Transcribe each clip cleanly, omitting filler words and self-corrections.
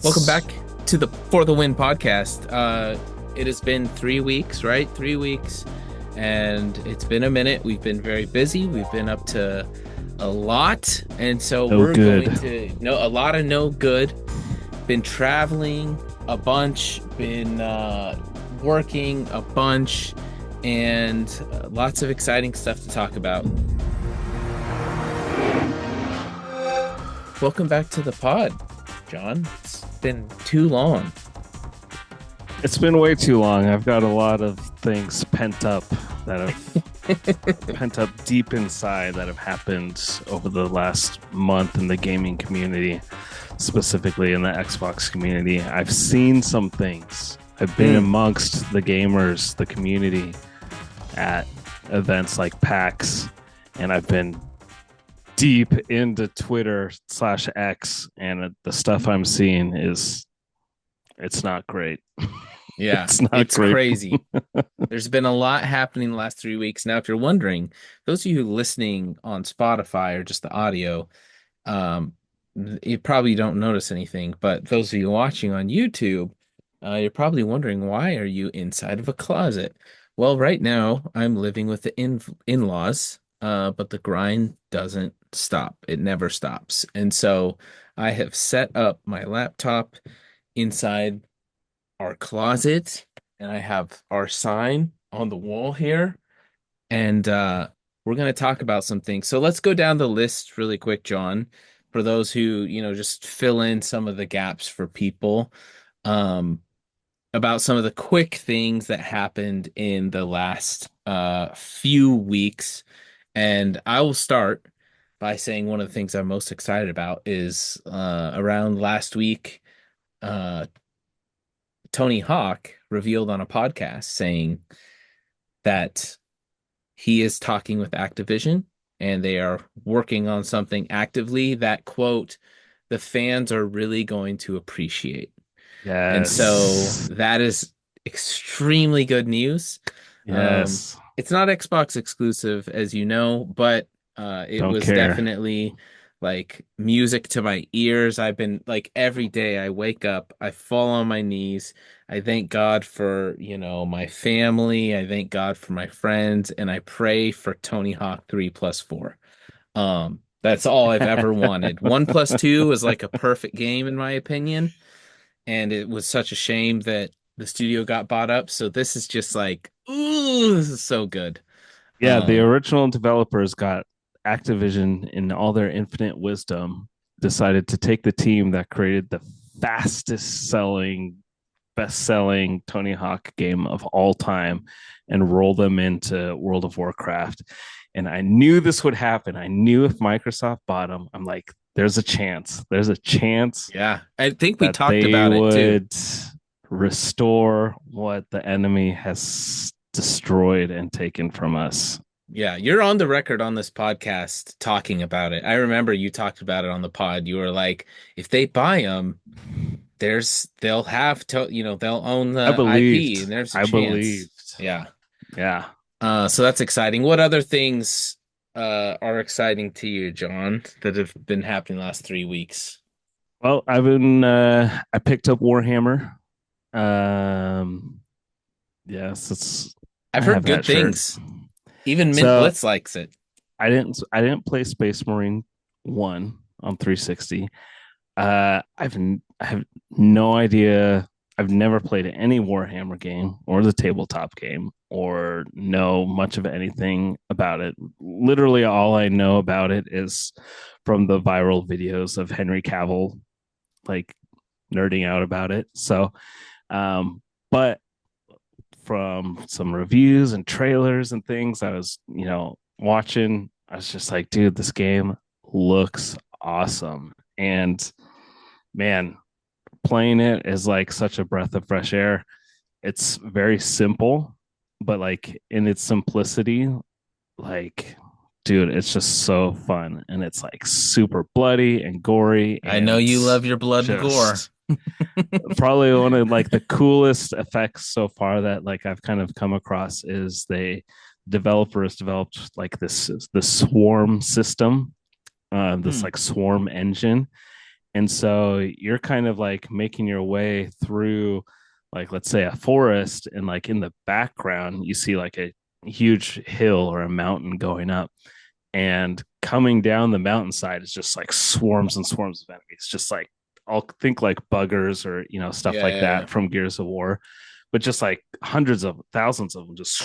Welcome back to the For the Win podcast. It has been 3 weeks, right? 3 weeks, and it's been a minute. We've been very busy. We've been up to a lot, and so No we're good. going to know a lot of no good. Been traveling a bunch, been working a bunch, and lots of exciting stuff to talk about. Welcome back to the pod, John. It's been too long. It's been way too long. I've got a lot of things pent up that have pent up deep inside that have happened over the last month in the gaming community, specifically in the Xbox community. I've seen some things. I've been amongst the gamers, the community at events like PAX, and I've been deep into Twitter/X, and the stuff I'm seeing it's not great. Yeah, it's crazy. There's been a lot happening the last 3 weeks. Now, if you're wondering, those of you listening on Spotify or just the audio, you probably don't notice anything. But those of you watching on YouTube, you're probably wondering, why are you inside of a closet? Well, right now I'm living with the in-laws, but the grind doesn't stop. It never stops. And so I have set up my laptop inside our closet, and I have our sign on the wall here, and we're going to talk about some things. So let's go down the list really quick, John, for those who, just fill in some of the gaps for people, um, about some of the quick things that happened in the last few weeks. And I will start by saying one of the things I'm most excited about is around last week, uh, Tony Hawk revealed on a podcast saying that he is talking with Activision and they are working on something actively that, quote, the fans are really going to appreciate. And so Yes. that is extremely good news. Yes. It's not Xbox exclusive, as you know, but it Don't was care. definitely like music to my ears. I've been like every day I wake up, I fall on my knees. I thank God for, my family. I thank God for my friends, and I pray for Tony Hawk 3+4. That's all I've ever wanted. 1+2 is like a perfect game in my opinion, and it was such a shame that the studio got bought up. So this is just like, ooh, this is so good. Yeah, the original developers got Activision in all their infinite wisdom decided to take the team that created the fastest selling, best selling Tony Hawk game of all time and roll them into World of Warcraft. And I knew this would happen. I knew if Microsoft bought them, I'm like, there's a chance. There's a chance Yeah, I think we that talked they about it too. would restore what the enemy has destroyed and taken from us. Yeah, you're on the record on this podcast talking about it. I remember you talked about it on the pod. You were like, if they buy them, they'll have to, they'll own I the IP, believed. and there's a I chance. believed. Yeah. Yeah. So that's exciting. What other things are exciting to you, John, that have been happening the last 3 weeks? Well, I picked up Warhammer. Um yes, I I've heard have good that shirt. things. Even Mint So Blitz likes it. I didn't play Space Marine 1 on 360. I have no idea. I've never played any Warhammer game or the tabletop game or know much of anything about it. Literally, all I know about it is from the viral videos of Henry Cavill like nerding out about it. So, but from some reviews and trailers and things I was, watching, I was just like, dude, this game looks awesome. And man, playing it is like such a breath of fresh air. It's very simple, but like in its simplicity, like dude, it's just so fun and it's like super bloody and gory I know and you love your blood and gore. just probably one of like the coolest effects so far that like I've kind of come across is they developers developed like this the swarm system, this Hmm. like swarm engine, And so you're kind of like making your way through, like, let's say a forest, and like in the background, you see like a huge hill or a mountain going up. And coming down the mountainside is just like swarms and swarms of enemies, just like I'll think like buggers or, stuff Yeah, like yeah, yeah. that from Gears of War, but just like hundreds of thousands of them just.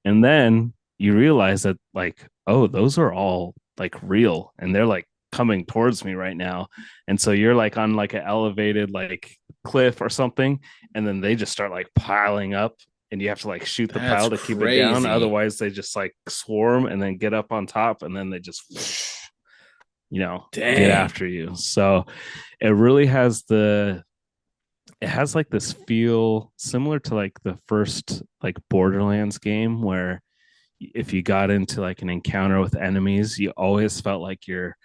And then you realize that, like, oh, those are all like real and they're like coming towards me right now. And so you're like on like an elevated like cliff or something, and then they just start like piling up, and you have to like shoot the That's pile to keep it down. crazy. Otherwise, they just like swarm and then get up on top, and then they just, get Dang. after you. So it really has it has like this feel similar to like the first like Borderlands game, where if you got into like an encounter with enemies, you always felt like you're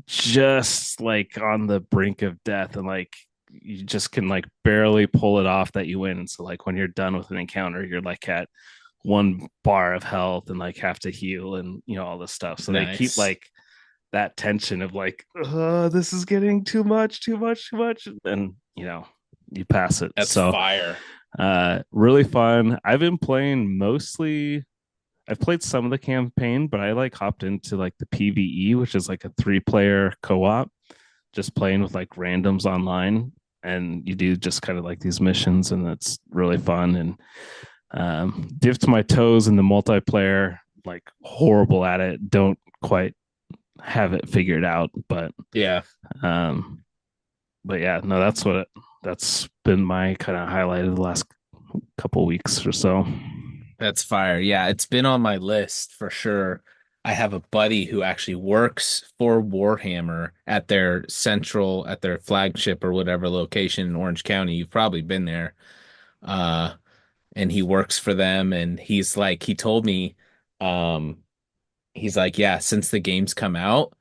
just like on the brink of death, and like you just can like barely pull it off that you win. And so like when you're done with an encounter, you're like at one bar of health and like have to heal and all this stuff. So they keep Nice. like that tension of like, this is getting too much, too much, too much. And you pass it. That's So fire. really fun. I've played some of the campaign, but I like hopped into like the PvE, which is like a 3-player co-op, just playing with like randoms online. And you do just kind of like these missions, and that's really fun. And dipped my toes in the multiplayer, like horrible at it. Don't quite have it figured out, Yeah. um, but yeah, no, that's been my kind of highlight of the last couple weeks or so. That's fire. Yeah, it's been on my list for sure. I have a buddy who actually works for Warhammer at their flagship or whatever location in Orange County. You've probably been there. Uh, and he works for them, and he told me, um, he's like, yeah, since the game's come out,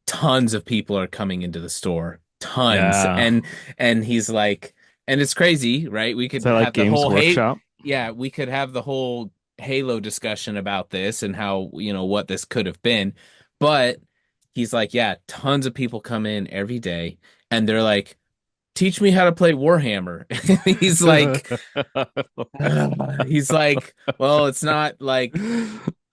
tons of people are coming into the store. Tons. Yeah, And he's like, and it's crazy, right? We is could that like have the Games whole hate, Workshop? yeah, we could have the whole Halo discussion about this and how, what this could have been. But he's like, yeah, tons of people come in every day and they're like, teach me how to play Warhammer. He's like, he's like, well, it's not like,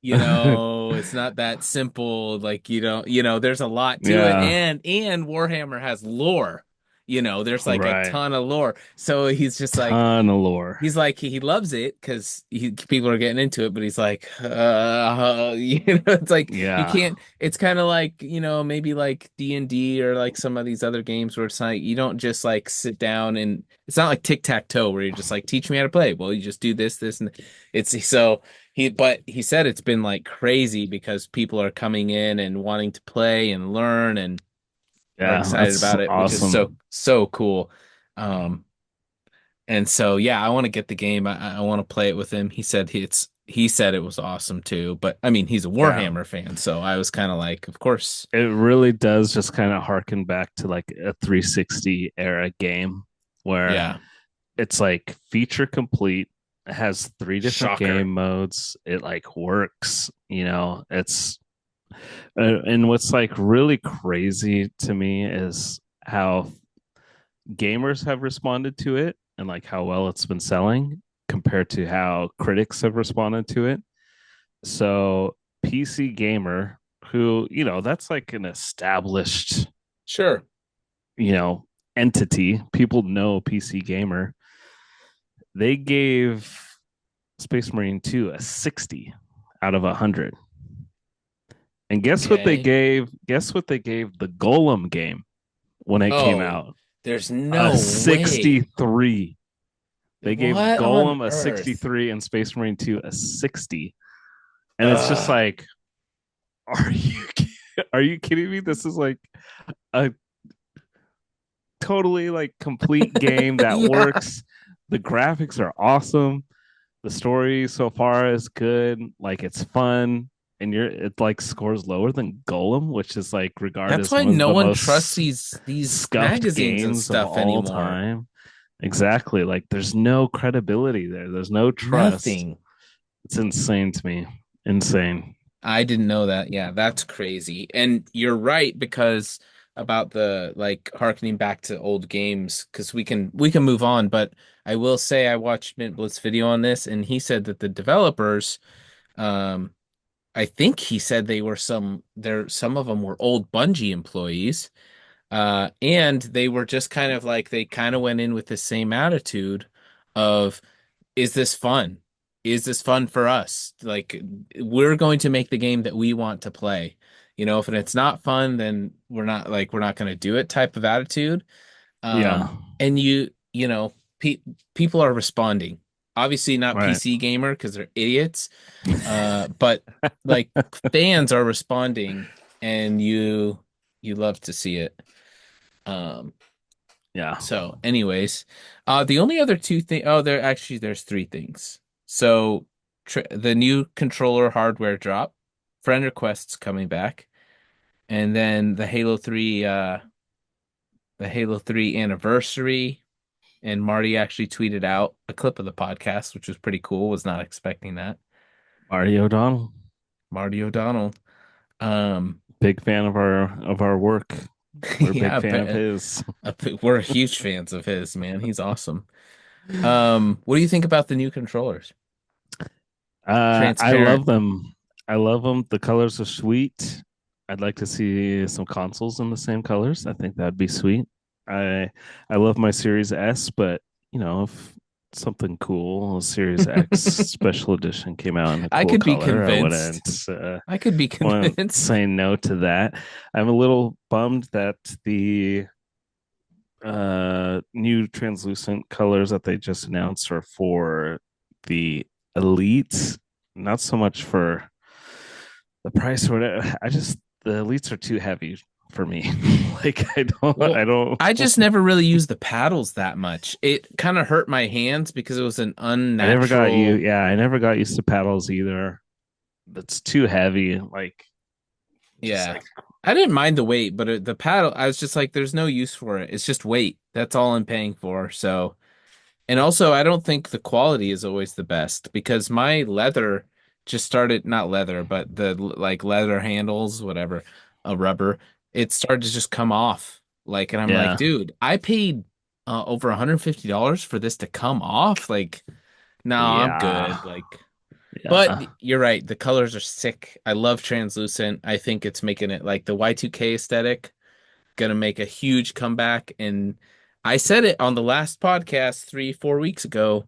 it's not that simple. Like, there's a lot to it. Yeah, And Warhammer has lore. There's like a right. ton of lore. So he's just like, Ton of lore. he's like he loves it because people are getting into it, but he's like, it's like you Yeah, can't. It's kind of like maybe like D&D or like some of these other games where it's like you don't just like sit down and it's not like tic-tac-toe where you're just like teach me how to play. Well, you just do this, and it's so but he said it's been like crazy because people are coming in and wanting to play and learn and are yeah, excited that's about it, which is so awesome. so cool. Um, and so, yeah, I want to get the game. I want to play it with him. He said it was awesome too. But I mean, he's a Yeah, Warhammer fan, so I was kind of like, of course, it really does just kind of harken back to like a 360 era game where yeah, it's like feature complete. It has three different shocker. game modes. It like works, it's and what's like really crazy to me is how gamers have responded to it and like how well it's been selling compared to how critics have responded to it. So PC Gamer, who, that's like an established, Sure. you know, entity. People know PC Gamer. They gave Space Marine 2 a 60 out of 100. And guess what they Okay. gave? Guess what they gave the Golem game when it came Oh, out? there's A no way. 63. They gave What on Golem a earth? 63 and Space Marine 2 a 60. And it's just Ugh. like, are you are you kidding me? This is like a totally like complete game that Yeah. works. The graphics are awesome. The story so far is good. Like it's fun. And it like scores lower than Golem, which is like regarded That's as why one of no the one trusts most these scuffed magazines and games of stuff all anymore. time. Exactly. Like there's no credibility there. There's no trust. Nothing. It's insane to me. Insane. I didn't know that. Yeah, that's crazy. And you're right because about the like harkening back to old games because we can move on, but I will say I watched Mint Blitz's video on this and he said that the developers um I think he said they were some of them were old Bungie employees. And they were just kind of like they kind of went in with the same attitude of, is this fun? Is this fun for us? Like we're going to make the game that we want to play. If it's not fun, then we're not going to do it type of attitude. Yeah. And people are responding. Obviously not Right. PC gamer because they're idiots. But like fans are responding and you love to see it. Um, Yeah. so anyways, the only other two things, oh, there's three things. So the new controller hardware drop, friend requests coming back, and then the Halo 3 anniversary, and Marty actually tweeted out a clip of the podcast, which was pretty cool. Was not expecting that. Marty O'Donnell, Marty O'Donnell. Um, big fan of our work. We're a big yeah, fan of but his. we're huge fans of his, man. He's awesome. What do you think about the new controllers? I love Transparent. them. I love them. The colors are sweet. I'd like to see some consoles in the same colors. I think that'd be sweet. I I love my Series S, but if something cool, Series X special edition came out in a I cool could be color, I convinced. wouldn't I could be wouldn't convinced. say no to that. I'm a little bummed that the new translucent colors that they just announced are for the elites, not so much for the price or whatever. The elites are too heavy for me. Like I Well, don't I just never really used the paddles that much. It kind of hurt my hands because it was an I never got you unnatural. yeah, I never got used to paddles either. That's too heavy. Like just Yeah. like I didn't mind the weight, but the paddle, I was just like, there's no use for it. It's just weight. That's all I'm paying for. So, and also, I don't think the quality is always the best because my leather just started, not leather, but the like leather handles, whatever, a rubber, it started to just come off. Like, and I'm like, yeah. dude, I paid over $150 for this to come off. Like, no, I'm Yeah. good. Like, but Yeah. you're right. The colors are sick. I love translucent. I think it's making it like the Y2K aesthetic, gonna make a huge comeback. And I said it on the last podcast 3, 4 weeks ago.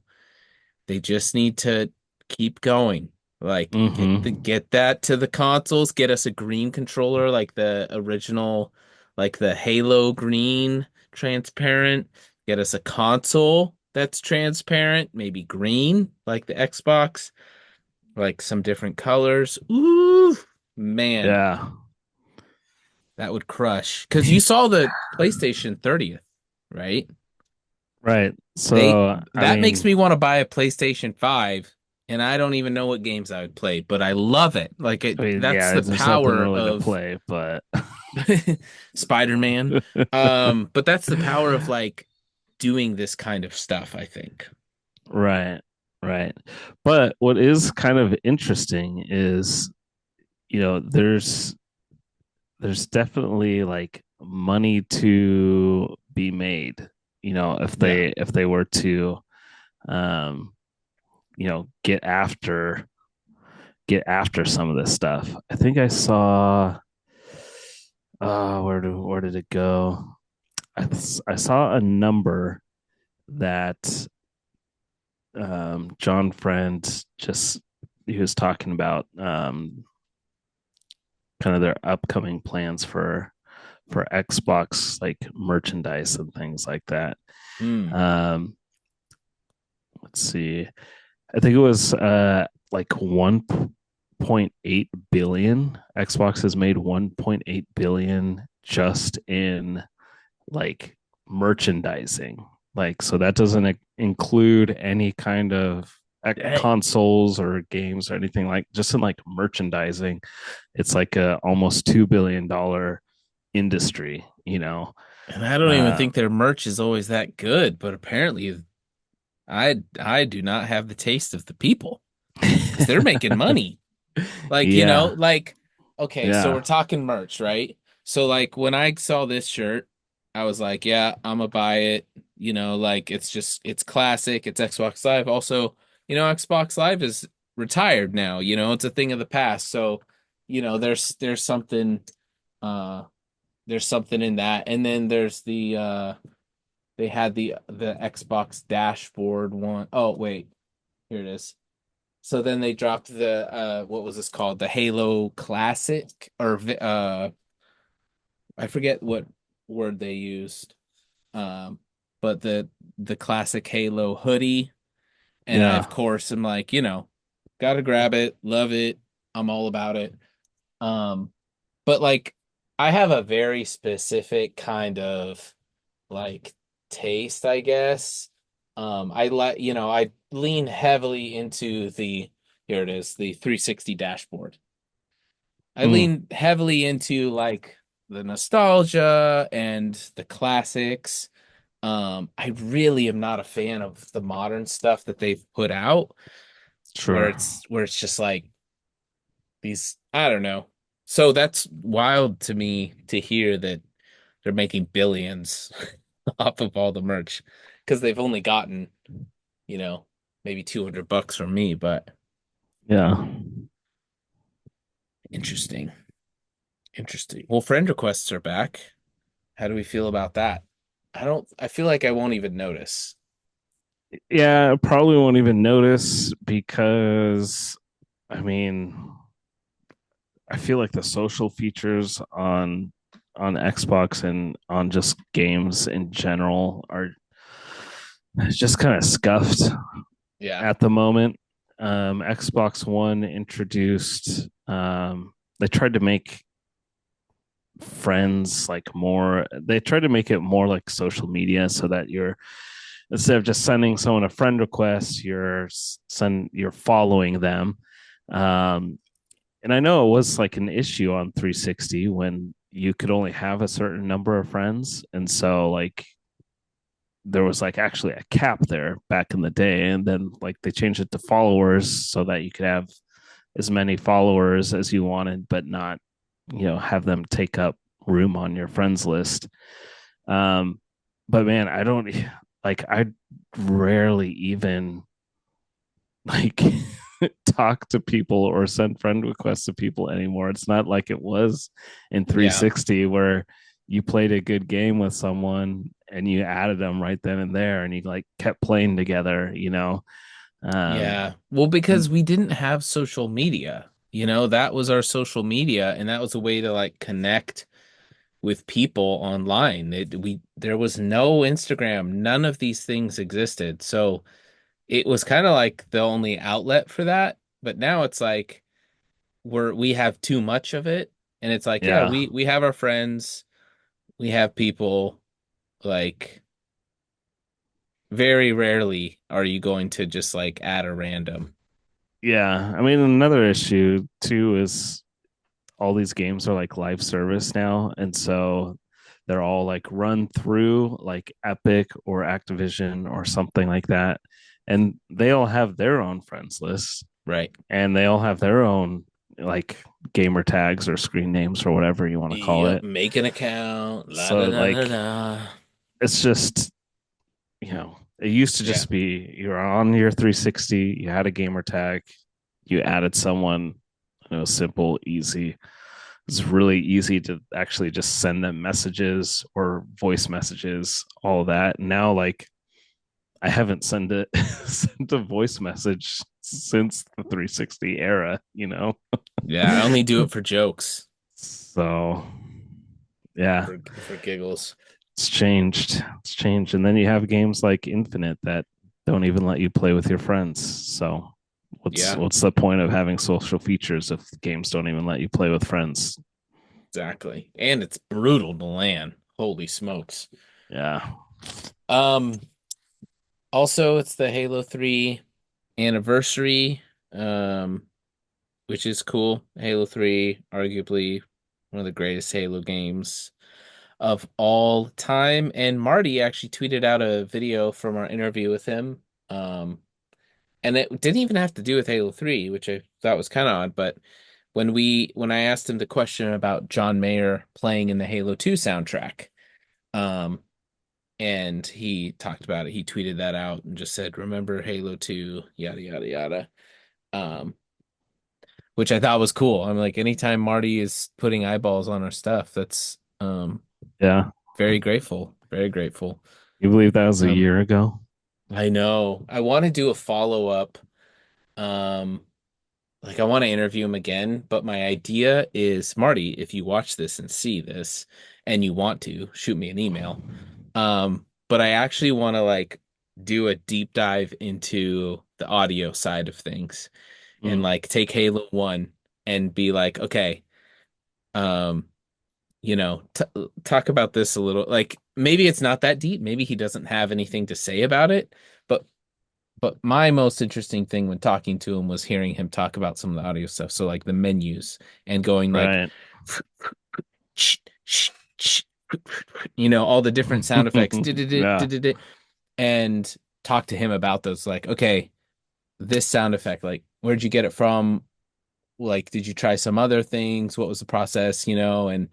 They just need to keep going. Like Mm-hmm. get that to the consoles, get us a green controller like the original, like the Halo green transparent. Get us a console that's transparent, maybe green like the Xbox, like some different colors. Ooh, man, Yeah. that would crush. Because you saw the PlayStation 30th, right? Right. They So, I that makes mean, me want to buy a PlayStation 5, and I don't even know what games I would play, but I love it. Like that's yeah, the there's nothing power really to of play, but Spider-Man. But that's the power of like doing this kind of stuff, I think. right, right. But what is kind of interesting is, there's definitely like money to be made, if Yeah. they were to um, get after some of this stuff. I think I saw where did it go? I saw a number that John Friend just he was talking about kind of their upcoming plans for Xbox like merchandise and things like that. Mm. Um, let's see. I think it was like 1.8 billion. Xbox has made 1.8 billion just in like merchandising. Like, so that doesn't include any kind of Dang. consoles or games or anything, like just in like merchandising. It's like a almost $2 billion industry. And I don't even Uh, think their merch is always that good, but apparently I do not have the taste of the people because they're making money. Like, yeah, like, okay, so yeah, we're talking merch, right? So like when I saw this shirt, I was like, yeah, I'm gonna buy it. Like it's classic. It's Xbox Live. Also, Xbox Live is retired now. It's a thing of the past. So, there's something uh there's something in that. And then there's they had the Xbox dashboard one. Oh, wait, here it is. So then they dropped the what was this called? The Halo Classic I forget what word they used. Um, but the classic Halo hoodie, and I of Yeah, course am like, gotta grab it, love it, I'm all about it. Um, but like I have a very specific kind of like taste, I guess. I lean heavily into here it is, the 360 dashboard. I mm, lean heavily into like the nostalgia and the classics. I really am not a fan of the modern stuff that they've put out where sure. it's just like I don't know. So that's wild to me to hear that they're making billions off of all the merch because they've only gotten, you know, maybe $200 from me, but Yeah. interesting. Interesting. Well, friend requests are back. How do we feel about that? I feel like I won't even notice. Yeah, probably won't even notice because I mean, I feel like the social features on Xbox and on just games in general are just kind of scuffed Yeah. at the moment. Xbox One introduced they tried to make friends like more they tried to make it more like social media so that you're instead of just sending someone a friend request you're following them. Um and I know it was like an issue on 360 when you could only have a certain number of friends, and so like there was like actually a cap there back in the day, and then like they changed it to followers so that you could have as many followers as you wanted but not have them take up room on your friends list. Um but man, I don't like I rarely even like talk to people or send friend requests to people anymore. It's not like it was in Yeah. 360 where you played a good game with someone and you added them right then and there and you like kept playing together. um Yeah. Well, because we didn't have social media, that was our social media, and that was a way to like connect with people online. There was no Instagram, none of these things existed. So it was kind of like the only outlet for that. But now it's like we have too much of it, and it's like, yeah, yeah, we have our friends, we have people, like very rarely are you going to just like add a random. yeah, I mean, another issue too is all these games are like live service now, and so they're all like run through like Epic or Activision or something like that, and they all have their own friends list, Right. and they all have their own like gamer tags or screen names or whatever you want to call Yep. it. Make an account. La da So da da like da. it's just it used to Yeah. just be you're on your 360, you had a gamer tag, you added someone, and it was simple, easy. It's really easy to actually just send them messages or voice messages, all of that. Now, like I haven't sent it sent a voice message since the 360 era. Yeah. I only do it for jokes, So yeah, for giggles. it's changed. It's changed. And then you have games like Infinite that don't even let you play with your friends. So what's Yeah. what's the point of having social features if games don't even let you play with friends? Exactly. And it's brutal to land. Holy smokes. Yeah. Um, Also it's the Halo 3 anniversary, um, which is cool. Halo 3, arguably one of the greatest Halo games of all time. And Marty actually tweeted out a video from our interview with him. And it didn't even have to do with Halo 3, which I thought was kind of odd, but when I asked him the question about John Mayer playing in the Halo 2 soundtrack, um, and he talked about it. He tweeted that out and just said, "Remember Halo 2, yada yada yada." Um, which I thought was cool. I'm like, anytime Marty is putting eyeballs on our stuff, that's Yeah. very grateful. Very grateful. You believe that was a Um, year ago? I know. I want to do a follow-up. Um, like I want to interview him again, but my idea is, Marty, if you watch this and see this and you want to, shoot me an email. But I actually want to like do a deep dive into the audio side of things and Mm, like take Halo 1 and be like, okay, um, you know, t talk about this a little. Like maybe it's not that deep. Maybe he doesn't have anything to say about it, but my most interesting thing when talking to him was hearing him talk about some of the audio stuff. So like the menus and going like, right. all the different sound effects, Yeah. and talk to him about those. Like, okay, this sound effect, like, where'd you get it from? Like, did you try some other things? What was the process? And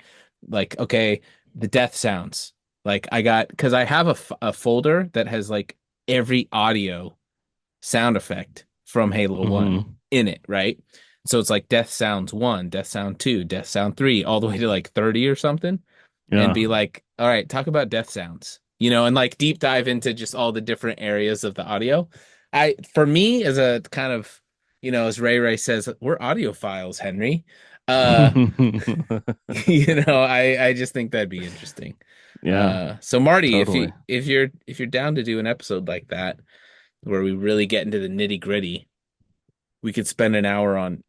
like, okay, the death sounds. Like, because I have a folder that has like every audio sound effect from Halo 1 Hmm. in it, right? So it's like Death Sounds 1, Death Sound 2, Death Sound 3, all the way to like 30 or something, and Yeah. be like, all right, talk about death sounds, and like deep dive into just all the different areas of the audio. For me, as a kind of, as Ray Ray says, we're audiophiles, Henry. Uh, I just think that'd be interesting. Yeah, So Marty, if totally. you if you're down to do an episode like that, where we really get into the nitty gritty, we could spend an hour on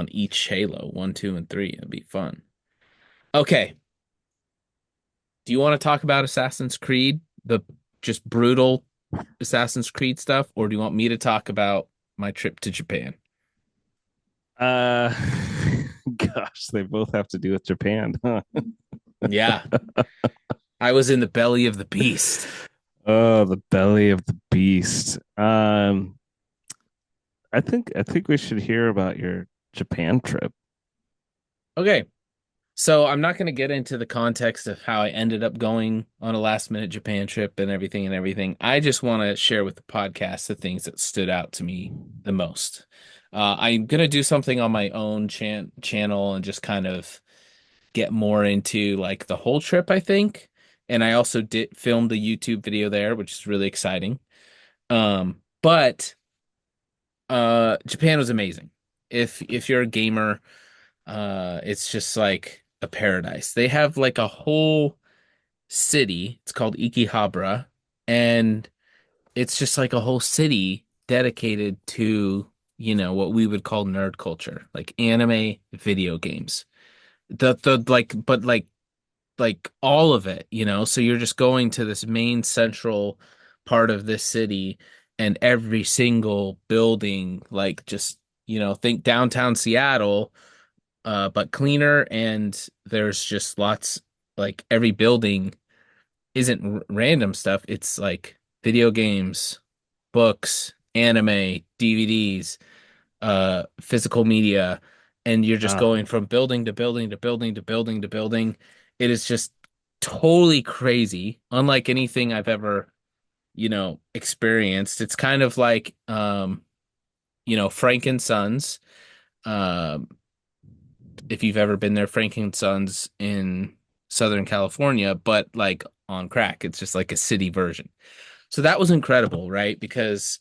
each Halo, 1, 2, and 3. It'd be fun. Okay. Do you want to talk about Assassin's Creed, the just brutal Assassin's Creed stuff, or do you want me to talk about my trip to Japan? Uh, gosh, they both have to do with Japan, huh? Yeah, I was in the belly of the beast. Oh, the belly of the beast. I think we should hear about your Japan trip. Okay, so I'm not going to get into the context of how I ended up going on a last minute Japan trip and everything and everything. I just want to share with the podcast the things that stood out to me the most. I'm going to do something on my own channel and just kind of get more into like the whole trip, I think. And I also did film the YouTube video there, which is really exciting. But Japan was amazing. If you're a gamer, it's just like a paradise. They have like a whole city. It's called Ikihabara, and it's just like a whole city dedicated to, what we would call nerd culture, like anime, video games. The like but like all of it, so you're just going to this main central part of this city, and every single building, like, just, think downtown Seattle, but cleaner, and there's just lots, like, every building isn't random stuff. It's like video games, books, anime, DVDs, physical media, and you're just Ah, going from building to building to building to building to building. It is just totally crazy, unlike anything I've ever, experienced. It's kind of like, Frank and Sons. Um, if you've ever been there, Frank and Sons in Southern California, but like on crack. It's just like a city version. So that was incredible, right? Because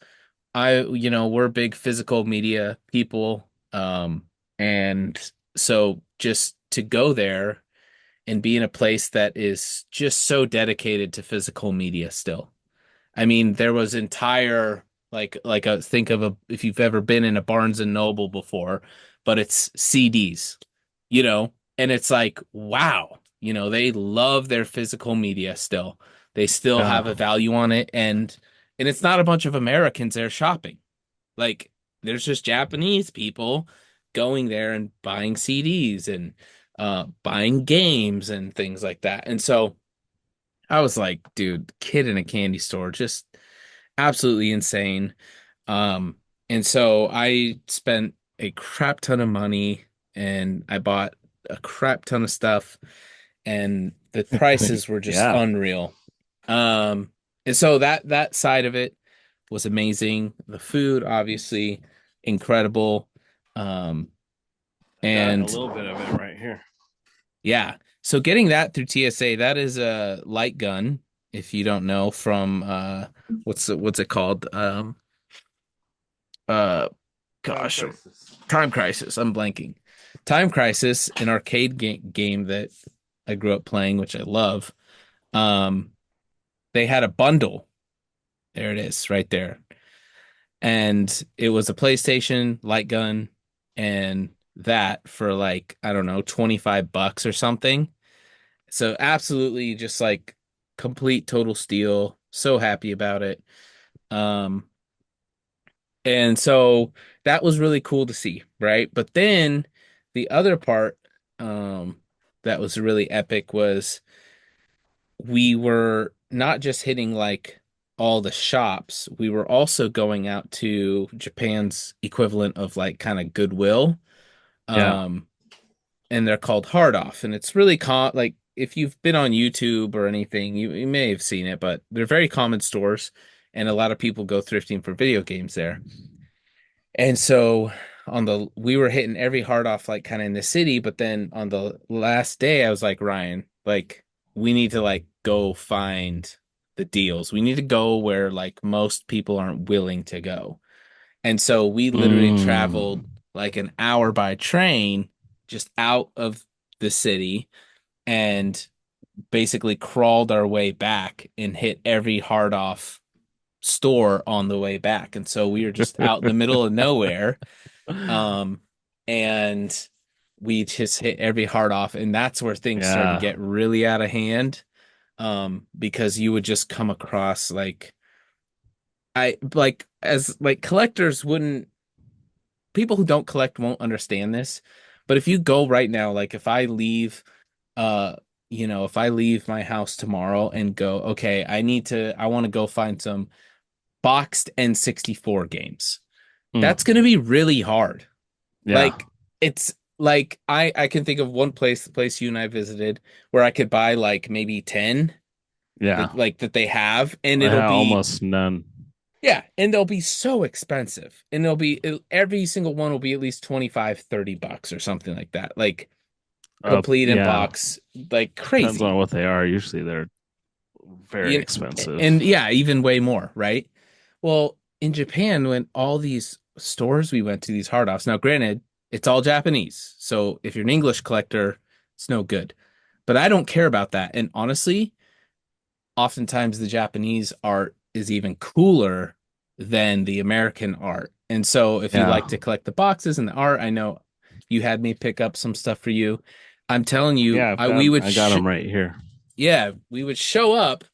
we're big physical media people. And so just to go there and be in a place that is just so dedicated to physical media still. I mean, there was entire, like a think of a if you've ever been in a Barnes and Noble before, but it's CDs, and it's like, wow, they love their physical media still. They still have a yeah. value on it, and it's not a bunch of Americans there shopping. Like, there's just Japanese people going there and buying CDs and buying games and things like that. And so I was like, dude, kid in a candy store, just absolutely insane. Um, and so I spent a crap ton of money and I bought a crap ton of stuff and the prices were just Yeah. unreal. Um, and so that side of it was amazing. The food, obviously, incredible. Um, I got a and little bit of it right here. yeah, so getting that through TSA, that is a light gun, if you don't know, from what's it called? Uh Time gosh, crisis. Time Crisis. I'm blanking. Time Crisis, an arcade game that I grew up playing, which I love. Um, they had a bundle. There it is, right there. And it was a PlayStation light gun and that for like, I don't know, 25 bucks or something. So absolutely just like complete total steal. So happy about it. Um, and so that was really cool to see, right? But then the other part that was really epic was we were not just hitting like all the shops, we were also going out to Japan's equivalent of like kind of Goodwill. Yeah. Um, and they're called Hard Off. And it's really like if you've been on YouTube or anything, you may have seen it, but they're very common stores, and a lot of people go thrifting for video games there. And so we were hitting every hard off like kind of in the city, but then on the last day I was like, Ryan, like we need to like go find the deals. We need to go where like most people aren't willing to go. And so we literally traveled Mm. like an hour by train just out of the city and basically crawled our way back and hit every hard off store on the way back. And so we were just out in the middle of nowhere. Um, and we just hit every hard off. And that's where things started to Yeah. get really out of hand. Because you would just come across like I like as like collectors wouldn't people who don't collect won't understand this. But if you go right now, like if I leave uh if I leave my house tomorrow and go, okay, I want to go find some boxed N64 games. Mm. That's going to be really hard. Yeah. Like it's like I can think of one place, the place you and I visited, where I could buy like maybe 10 Yeah. that like that they have and I it'll have be almost none. yeah, and they'll be so expensive. And every single one will be at least 25, 30 bucks or something like that. Like complete in Yeah. box, like Depends on crazy. what they are. Usually they're very You expensive. and yeah, even way more, right? Well, in Japan, when all these stores we went to, these hard offs, now granted, it's all Japanese. So if you're an English collector, it's no good. But I don't care about that. And honestly, oftentimes the Japanese art is even cooler than the American art. And so if you Yeah. like to collect the boxes and the art, I know you had me pick up some stuff for you. I'm telling you, Yeah, I've got I got them right here. yeah, we would show up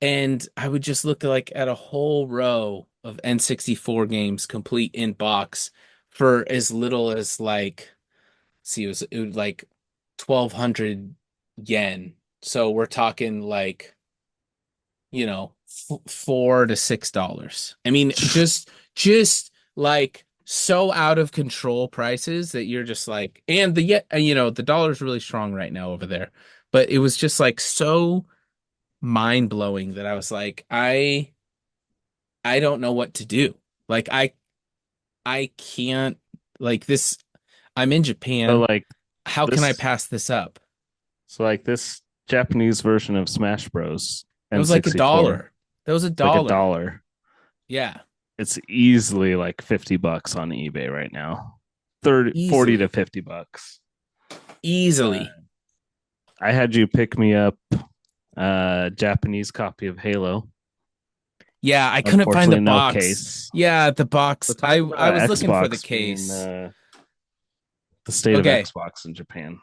and I would just look like at a whole row of N64 games complete in box for as little as like see it was like 1,200 yen. So we're talking like $4 to $6. I mean, just like so out of control prices that you're just like, and the yet the dollar's really strong right now over there, but it was just like so mind blowing that I was like, I don't know what to do. Like I can't like this. I'm in So Japan. like How can I this pass this up? so like this Japanese version of Smash Bros. It was like a N64, dollar. That was a like a dollar. dollar. Yeah, It's easily like 50 bucks on eBay right now. 30, 40 to easily, 50 bucks. Uh, easily. I had you pick me up a Japanese copy of Halo. Yeah, I couldn't find the Unfortunately, no box. case. Yeah, the box. But talk I about was looking for the Xbox being case. the state of Okay. Xbox in Japan.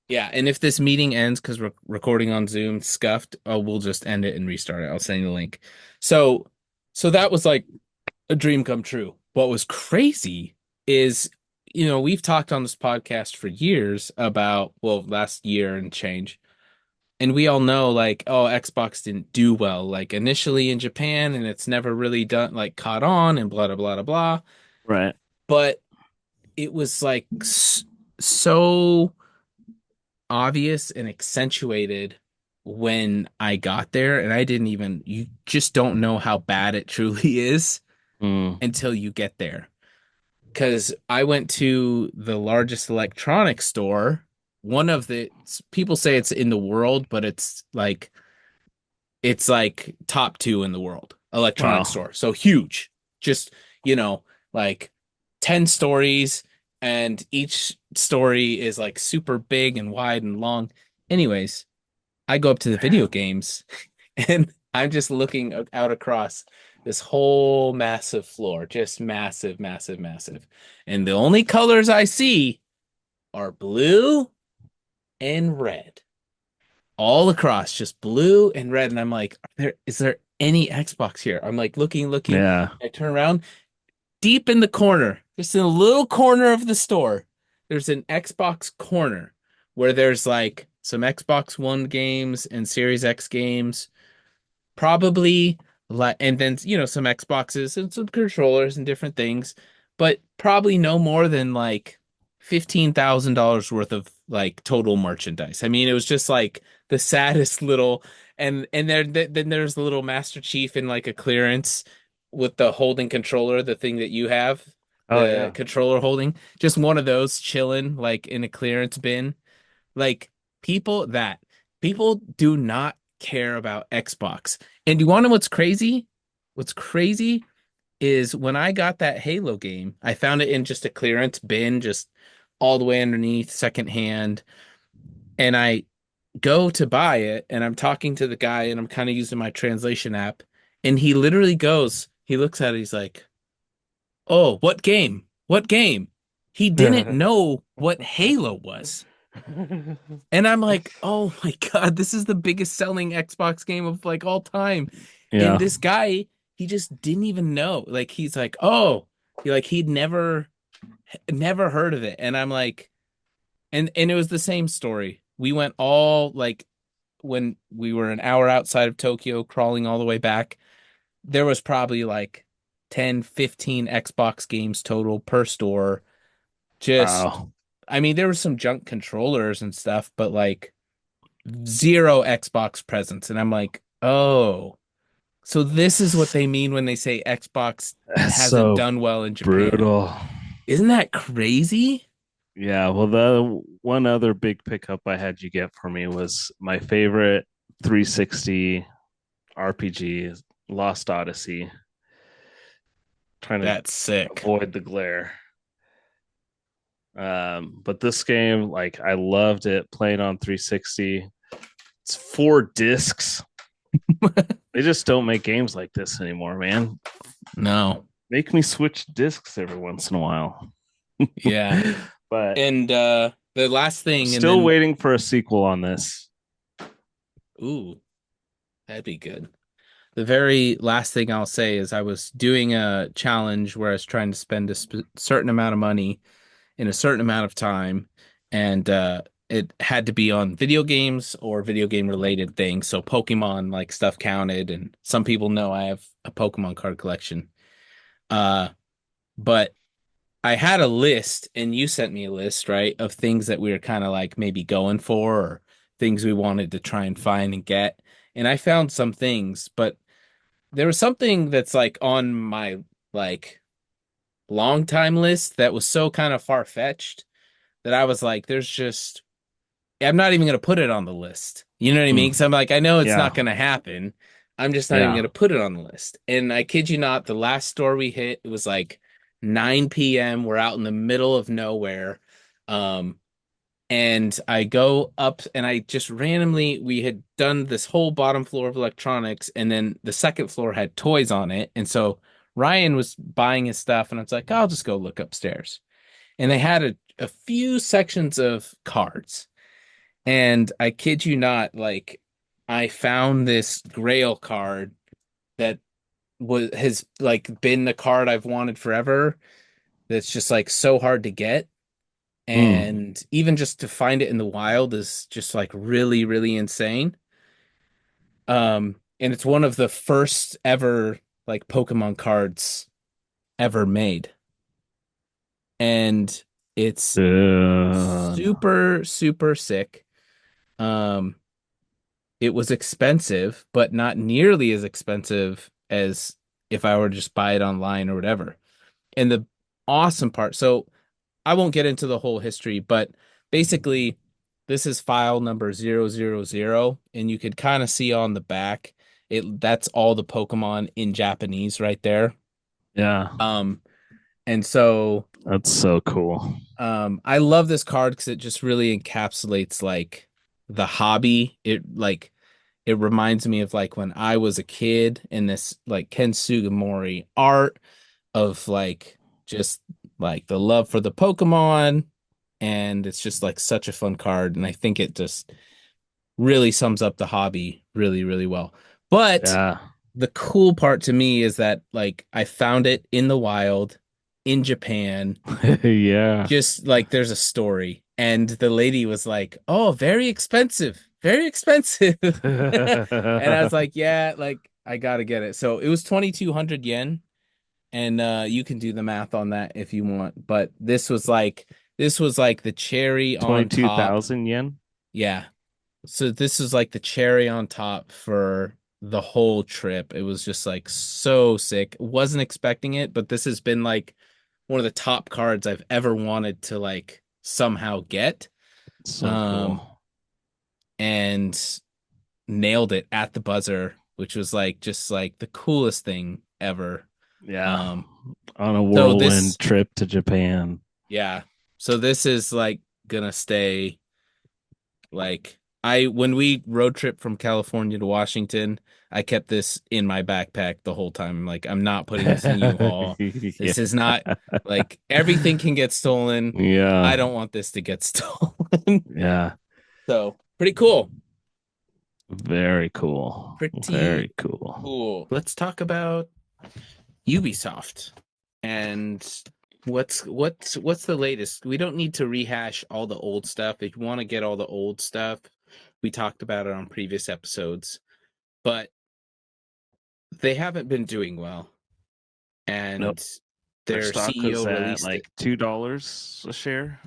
Yeah, and if this meeting ends because we're recording on Zoom scuffed, we'll just end it and restart it. I'll send you the link. So, so that was like a dream come true. What was crazy is, we've talked on this podcast for years about, well, last year and change, and we all know like, oh, Xbox didn't do well, like initially in Japan, and it's never really done like caught on and blah blah blah blah blah. Right. But it was like so obvious and accentuated when I got there, and I didn't even, you just don't know how bad it truly is Mm. until you get there. Because I went to the largest electronics store, one of the, people say it's in the world, but it's like top two in the world electronics Wow. store. So huge. Just, you know, like 10 stories, and each story is like super big and wide and long. Anyways, I go up to the video games and I'm just looking out across this whole massive floor, just massive, massive, massive. And the only colors I see are blue and red. All across, just blue and red. And I'm like, is there any Xbox here? I'm like looking, looking. Yeah. I turn around, deep in the corner, just in a little corner of the store, there's an Xbox corner where there's like some Xbox One games and Series X games, probably like, and then some Xboxes and some controllers and different things, but probably no more than like $15,000 worth of like total merchandise. I mean, it was just like the saddest little, and then there's the little Master Chief in like a clearance with the holding controller, the thing that you have, Oh the yeah. controller holding, just one of those chilling like in a clearance bin. Like people do not care about Xbox. And you want to know what's crazy? What's crazy is when I got that Halo game, I found it in just a clearance bin, just all the way underneath, secondhand. And I go to buy it, and I'm talking to the guy, and I'm kind of using my translation app. And he literally goes, he looks at it, he's like, "Oh, what game? What game?" He didn't know what Halo was. And I'm like, oh my God, this is the biggest selling Xbox game of like all time. And Yeah. this guy, he just didn't even know. Like he's like, oh, he'd never heard of it. And I'm like, and it was the same story. We went all like when we were an hour outside of Tokyo, crawling all the way back, there was probably like 10, 15 Xbox games total per store. Just, Wow. I mean, there were some junk controllers and stuff, but like zero Xbox presence. And I'm like, oh, so this is what they mean when they say Xbox That's hasn't so done well in Japan. brutal. Isn't that crazy? Yeah, well, the one other big pickup I had you get for me was my favorite 360 RPG, Lost Odyssey, trying to That's sick. avoid the glare. But this game, like, I loved it playing on 360. It's 4 discs. They just don't make games like this anymore, man. No. Make me switch discs every once in a while. Yeah. But And the last thing, and still then waiting for a sequel on this. ooh, that'd be good. The very last thing I'll say is I was doing a challenge where I was trying to spend a certain amount of money in a certain amount of time, and it had to be on video games or video game related things. So Pokemon like stuff counted, and some people know I have a Pokemon card collection. Uh, but I had a list, and you sent me a list, right, of things that we were kind of like maybe going for, or things we wanted to try and find and get. And I found some things, but there was something that's like on my like long time list that was so kind of far-fetched that I was like, there's just, I'm not even going to put it on the list. You know what I mean? Because Mm, I'm like, I know it's yeah, not going to happen. I'm just not even yeah. going to put it on the list. And I kid you not, the last store we hit, it was like 9 p.m. We're out in the middle of nowhere. Um, and I go up, and I just randomly, we had done this whole bottom floor of electronics, and then the second floor had toys on it. And so Ryan was buying his stuff, and I was like, I'll just go look upstairs. And they had a few sections of cards. And I kid you not, like I found this Grail card that has like been the card I've wanted forever. That's just like so hard to get. Mm. And even just to find it in the wild is just like really, really insane. And it's one of the first ever like Pokemon cards ever made. And It's Uh, super, super sick. Um, it was expensive, but not nearly as expensive as if I were to just buy it online or whatever. And the awesome part, so I won't get into the whole history, but basically, this is file number 000, and you could kind of see on the back, that's all the Pokemon in Japanese right there. yeah, Um, and so that's so cool. I love this card because it just really encapsulates like the hobby. It reminds me of like when I was a kid and this like Ken Sugimori art of like just like the love for the Pokemon, and it's just like such a fun card, and I think it just really sums up the hobby really, really well. But Yeah, the cool part to me is that like I found it in the wild in Japan, yeah. just like there's a story, and the lady was like, "Oh, very expensive, very expensive." And I was like, "Yeah, like I gotta get it." So it was 2,200 yen, and you can do the math on that if you want. But this was like the cherry on top. 22,000 yen. Yeah. So this is like the cherry on top for the whole trip. It was just like so sick. Wasn't expecting it, but this has been like one of the top cards I've ever wanted to like somehow get. So Um, cool. and nailed it at the buzzer, which was like just like the coolest thing ever. Yeah, Um, on a so whirlwind this, trip to Japan. yeah. So this is like gonna stay like when we road trip from California to Washington, I kept this in my backpack the whole time. Like I'm not putting this in U-Haul. Yeah, This is not like everything can get stolen. I yeah, don't want this to get stolen. yeah. So pretty cool. Very cool. Pretty Very cool. cool. Let's talk about Ubisoft and what's the latest. We don't need to rehash all the old stuff. If you want to get all the old stuff, we talked about it on previous episodes, but they haven't been doing well. Nope. And Their their stock was CEO at released it. like $2 a share.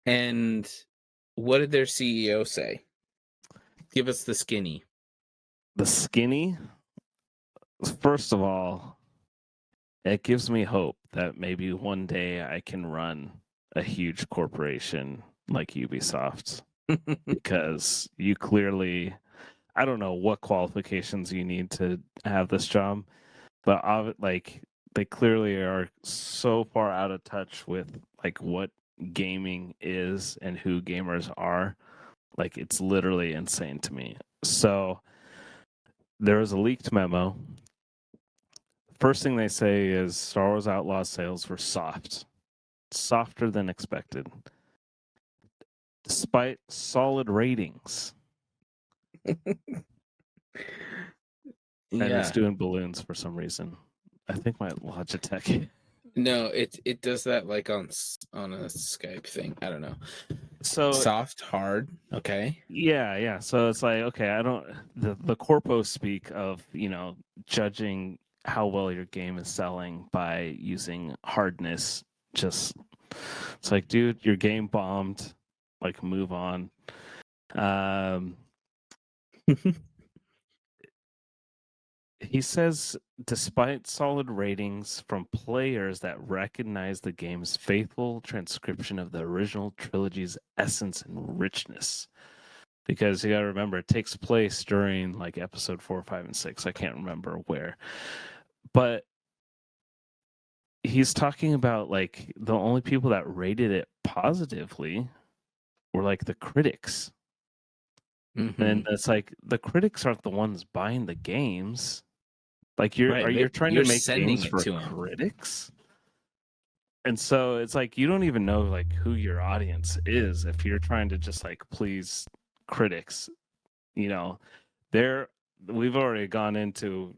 And what did their CEO say? Give us the skinny. The skinny, first of all, it gives me hope that maybe one day I can run a huge corporation like Ubisoft because you clearly, I don't know what qualifications you need to have this job, but like they clearly are so far out of touch with like what gaming is and who gamers are. Like it's literally insane to me. So there was a leaked memo. First thing they say is Star Wars Outlaws sales were softer than expected, despite solid ratings. And it's Yeah. doing balloons for some reason. I think my Logitech. No, it does that like on a Skype thing. I don't know. So Soft, hard. Okay. yeah. So it's like, okay, I don't the corpo speak of, judging how well your game is selling by using hardness. Just it's like, dude, your game bombed. Like, move on. Um He says, despite solid ratings from players that recognize the game's faithful transcription of the original trilogy's essence and richness, because you got to remember it takes place during like episode 4, 5, and 6. I can't remember where, but he's talking about like the only people that rated it positively were like the critics. And it's like the critics aren't the ones buying the games. Like Right. you're trying to You're make sending games it for to them. critics? And so it's like you don't even know like who your audience is if you're trying to just like please critics. You know, there we've already gone into,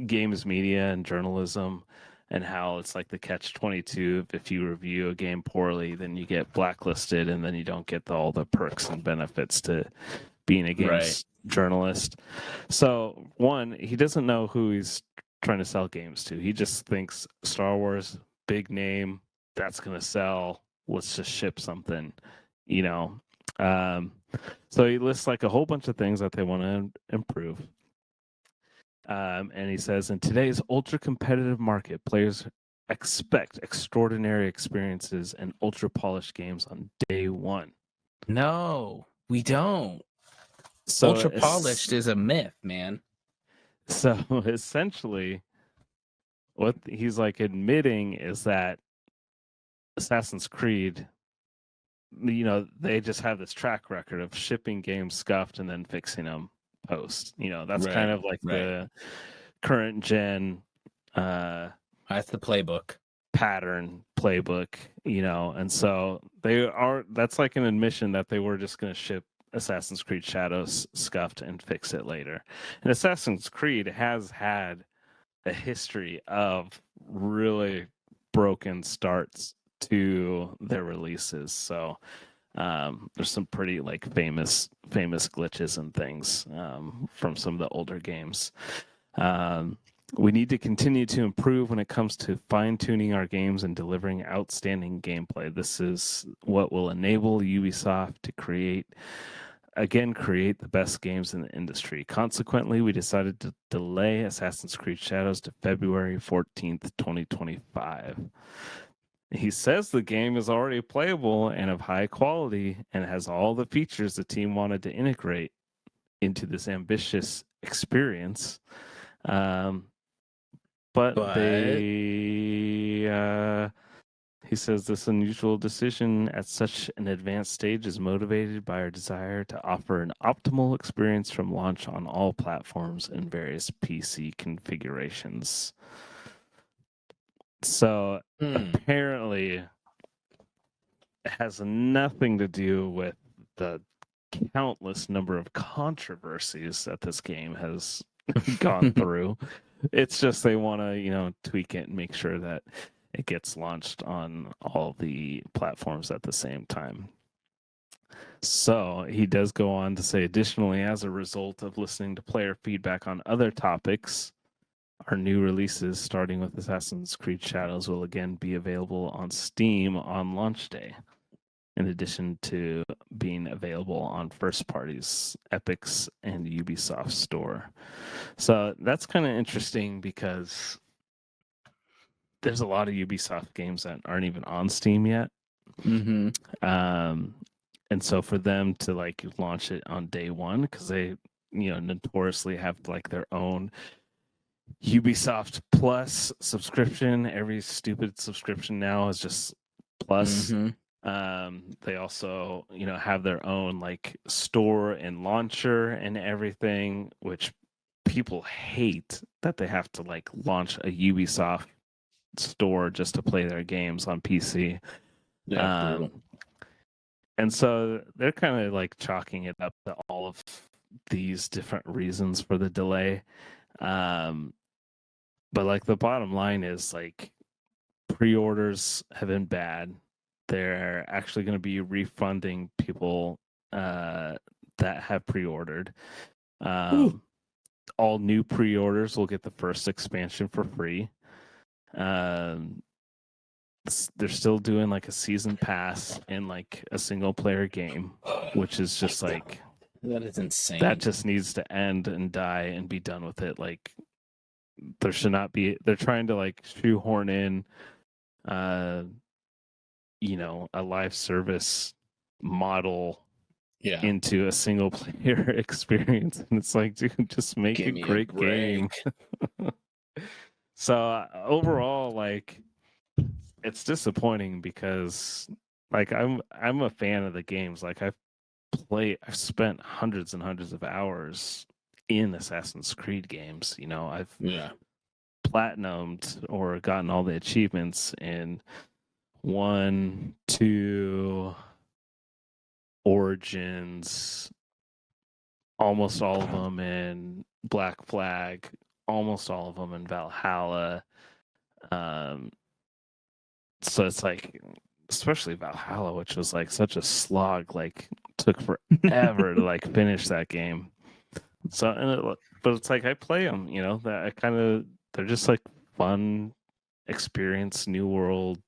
games media and journalism and how it's like the catch 22. If you review a game poorly, then you get blacklisted and then you don't get all the perks and benefits to being a Right. games journalist. So one, he doesn't know who he's trying to sell games to. He just thinks Star Wars big name, that's going to sell. Let's just ship something, so he lists like a whole bunch of things that they want to improve. And he says, in today's ultra competitive market, players expect extraordinary experiences and ultra polished games on day one. No, we don't. So ultra polished is a myth, man. So essentially, what he's like admitting is that Assassin's Creed, they just have this track record of shipping games scuffed and then fixing them post. That's kind of like the current gen that's the playbook playbook, and so that's like an admission that they were just going to ship Assassin's Creed Shadows scuffed and fix it later. And Assassin's Creed has had a history of really broken starts to their releases. So there's some pretty like famous glitches and things from some of the older games. We need to continue to improve when it comes to fine-tuning our games and delivering outstanding gameplay. This is what will enable Ubisoft to create the best games in the industry. Consequently, we decided to delay Assassin's Creed Shadows to February 14th, 2025. He says the game is already playable and of high quality and has all the features the team wanted to integrate into this ambitious experience. But he says this unusual decision at such an advanced stage is motivated by our desire to offer an optimal experience from launch on all platforms and various PC configurations. So apparently it has nothing to do with the countless number of controversies that this game has gone through. It's just they want to, tweak it and make sure that it gets launched on all the platforms at the same time. So he does go on to say, additionally, as a result of listening to player feedback on other topics, our new releases, starting with Assassin's Creed Shadows, will again be available on Steam on launch day, in addition to being available on first parties, Epic's and Ubisoft store. So that's kind of interesting because there's a lot of Ubisoft games that aren't even on Steam yet. Mm-hmm. And so for them to like launch it on day one, because they, notoriously have like their own Ubisoft Plus subscription. Every stupid subscription now is just Plus. Mm-hmm. They also, have their own like store and launcher and everything, which people hate that they have to like launch a Ubisoft store just to play their games on PC. Yeah, and so they're kind of like chalking it up to all of these different reasons for the delay. But like the bottom line is like pre-orders have been bad. They're actually going to be refunding people that have pre-ordered. All new pre-orders will get the first expansion for free. They're still doing like a season pass in like a single player game, which is just like, that is insane. That just needs to end and die and be done with it. Like there should not be, they're trying to like shoehorn in a live service model into a single player experience, and it's like, dude, just make a great game. So overall, like, it's disappointing because like I'm a fan of the games. Like I've spent hundreds and hundreds of hours in Assassin's Creed games. I've platinumed or gotten all the achievements in 1, 2, Origins, almost all of them in Black Flag, almost all of them in Valhalla. So it's like, especially Valhalla, which was like such a slog, like took forever to like finish that game. So, but it's like I play them, that I they're just like fun experience New World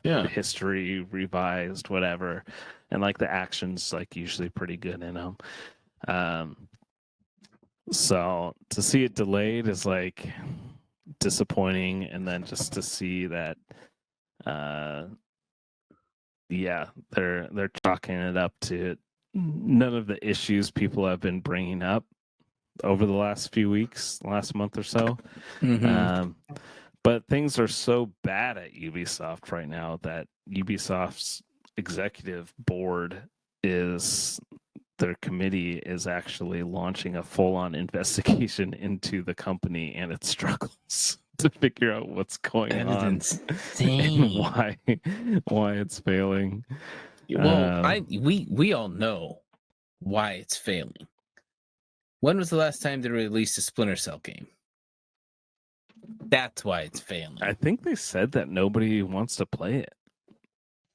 history revised, whatever, and like the action's like usually pretty good in them. So to see it delayed is like disappointing, and then just to see that they're chalking it up to none of the issues people have been bringing up over the last few weeks, last month or so. But things are so bad at Ubisoft right now that Ubisoft's executive board their committee is actually launching a full-on investigation into the company and its struggles to figure out what's going on and why it's failing. Well, we all know why it's failing. When was the last time they released a Splinter Cell game? That's why it's failing. I think they said that nobody wants to play it.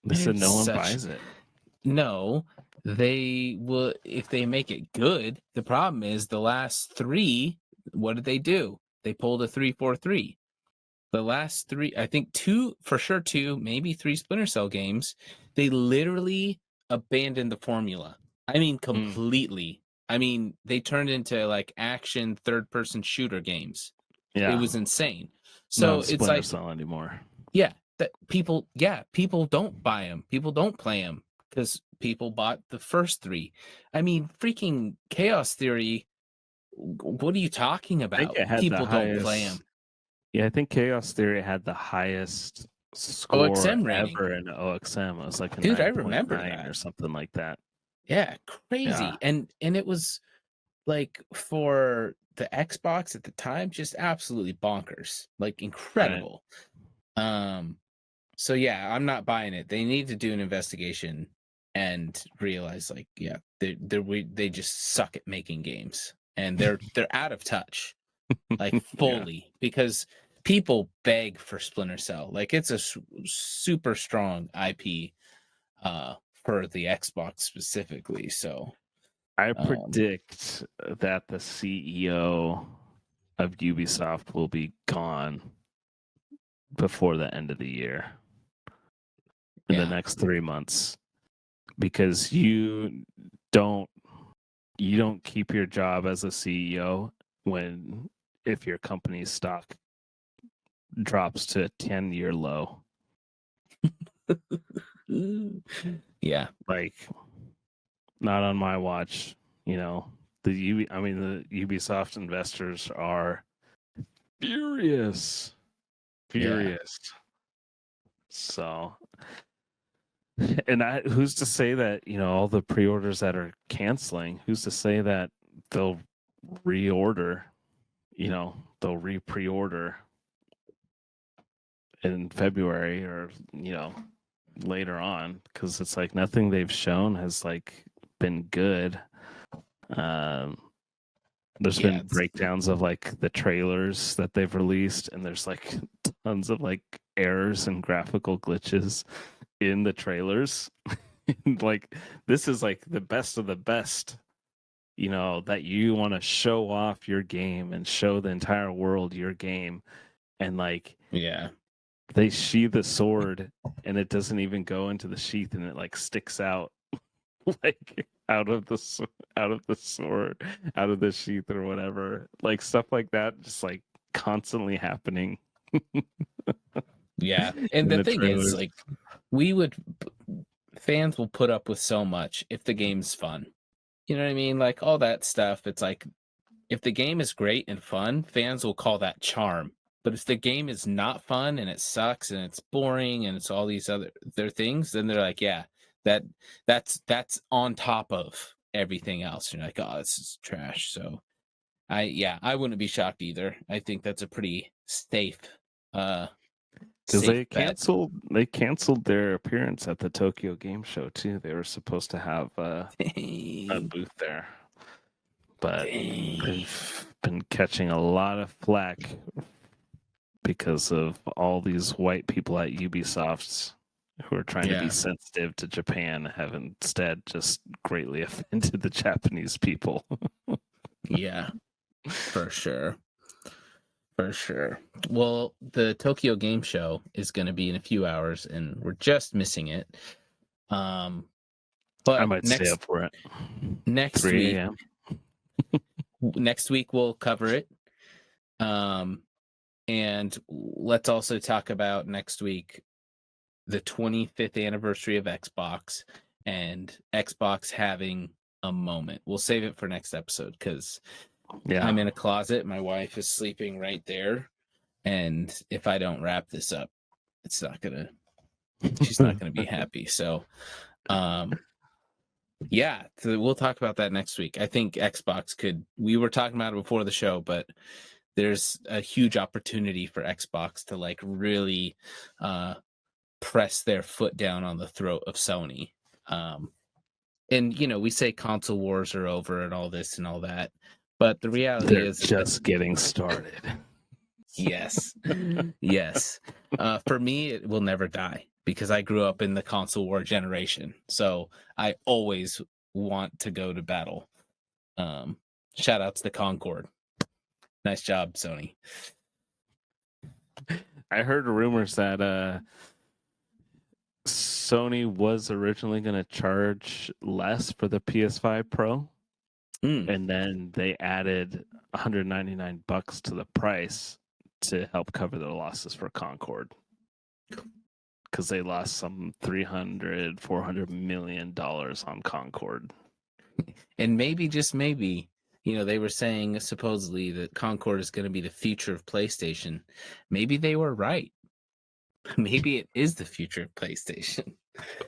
They said no one buys it. No, they will if they make it good. The problem is the last 3, what did they do? They pulled a 3-4-3. The last 3, I think 2, for sure 2, maybe 3 Splinter Cell games, they literally abandoned the formula. I mean, completely. I mean, they turned into like action third-person shooter games. Yeah. It was insane. So not it's like Cell anymore. Yeah, that people don't buy them. People don't play them because people bought the first 3. I mean, freaking Chaos Theory. What are you talking about? People don't play them. Yeah, I think Chaos Theory had the highest score ever in OXM. It was like a I remember that or something like that. Yeah, crazy. Yeah. And it was like for the Xbox at the time, just absolutely bonkers, like incredible. Right. So yeah, I'm not buying it. They need to do an investigation and realize, like, yeah, they just suck at making games, and they're out of touch, like fully, because people beg for Splinter Cell. Like it's a super strong IP for the Xbox specifically. So I predict that the CEO of Ubisoft will be gone before the end of the year in the next 3 months, because you don't keep your job as a CEO if your company's stock drops to a 10-year low. Yeah, like not on my watch. The Ubisoft investors are furious. So, and who's to say that all the pre-orders that are canceling, who's to say that they'll reorder, they'll re-pre-order in February or later on, because it's like nothing they've shown has like been good. There's been breakdowns of like the trailers that they've released, and there's like tons of like errors and graphical glitches in the trailers. Like this is like the best of the best, that you want to show off your game and show the entire world your game, and like they sheath the sword and it doesn't even go into the sheath, and it like sticks out like out of the sword, out of the sheath or whatever, like stuff like that, just like constantly happening. Yeah, and the thing is, like, fans will put up with so much if the game's fun. You know what I mean? Like all that stuff. It's like if the game is great and fun, fans will call that charm. But if the game is not fun and it sucks and it's boring and it's all these other things, then they're like, yeah, that's on top of everything else. You're like, oh, this is trash. So I wouldn't be shocked either. I think that's a pretty safe because they canceled their appearance at the Tokyo Game Show too. They were supposed to have a booth there, but they've been catching a lot of flack because of all these white people at Ubisoft who are trying to be sensitive to Japan, have instead just greatly offended the Japanese people. Yeah, for sure. For sure. Well, the Tokyo Game Show is going to be in a few hours, and we're just missing it. I But might stay up for it. next 3 week, a.m. next week we'll cover it. And let's also talk about next week the 25th anniversary of Xbox and Xbox having a moment. We'll save it for next episode because I'm in a closet. My wife is sleeping right there. And if I don't wrap this up, she's not gonna be happy. So, yeah, so we'll talk about that next week. I think Xbox we were talking about it before the show, but there's a huge opportunity for Xbox to like really press their foot down on the throat of Sony. And we say console wars are over and all this and all that, but the reality is just getting started. Yes. Yes. For me, it will never die because I grew up in the console war generation. So I always want to go to battle. Shout outs to Concord. Nice job, Sony. I heard rumors that Sony was originally going to charge less for the PS5 Pro. And then they added $199 to the price to help cover their losses for Concord. Because they lost some $400 million on Concord. And maybe, just maybe, they were saying supposedly that Concord is going to be the future of PlayStation. Maybe they were right. Maybe it is the future of PlayStation.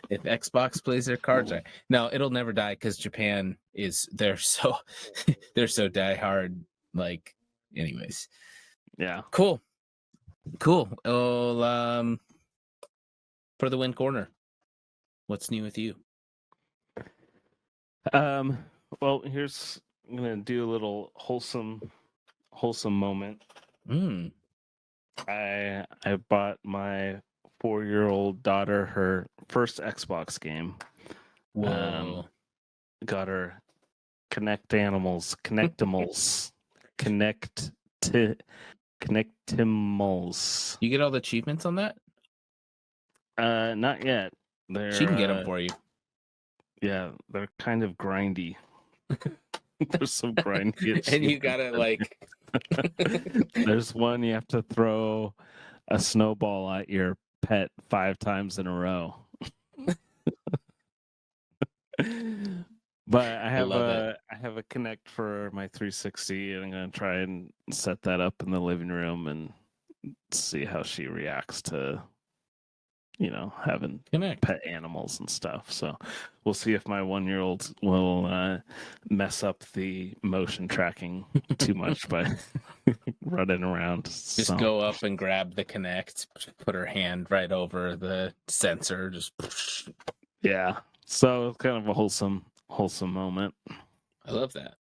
If Xbox plays their cards right. No, it'll never die because Japan they're so diehard. Like, anyways. Yeah. Cool. Well, for the win corner, what's new with you? Well, I'm gonna do a little wholesome moment. I bought my 4-year-old daughter her first Xbox game. Whoa. Got her Connectimals. You get all the achievements on that? Not yet. She can get them for you. Yeah, they're kind of grindy. There's some grindy and you gotta like there's one you have to throw a snowball at your pet 5 times in a row. But I have a Kinect for my 360, and I'm gonna try and set that up in the living room and see how she reacts to having pet animals and stuff. So we'll see if my 1-year-old will mess up the motion tracking too much by running around. Just go up and grab the Kinect, put her hand right over the sensor, just yeah. So it's kind of a wholesome moment. I love that.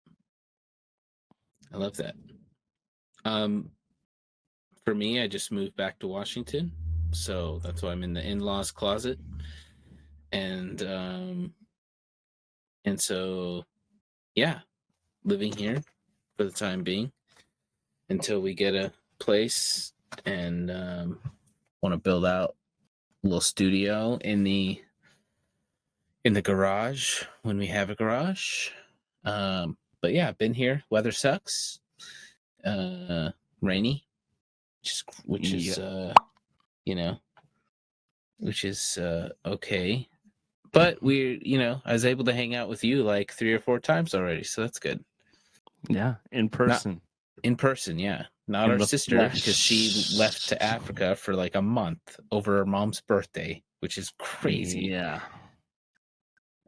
For me, I just moved back to Washington. So that's why I'm in the in-laws closet. And so, yeah, living here for the time being until we get a place, and want to build out a little studio in the garage when we have a garage. But yeah, I've been here. Weather sucks. Rainy, which is okay. But I was able to hang out with you like 3 or 4 times already, so that's good. Yeah, in person. Yeah. Not our sister, because she left to Africa for like a month over her mom's birthday, which is crazy. Yeah.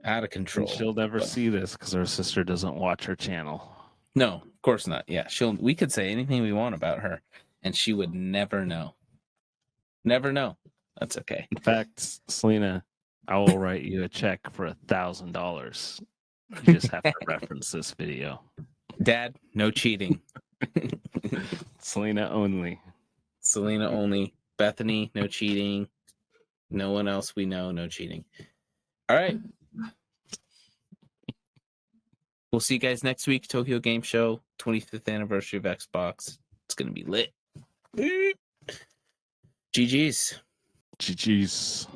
Out of control. And she'll never see this because her sister doesn't watch her channel. No, of course not. Yeah, we could say anything we want about her, and she would never know. Never know. That's okay. In fact, Selena, I will write you a check for $1,000. You just have to reference this video. Dad, no cheating. Selena only. Bethany, no cheating. No one else we know, no cheating. All right. We'll see you guys next week. Tokyo Game Show, 25th anniversary of Xbox. It's going to be lit. GG's. GG's.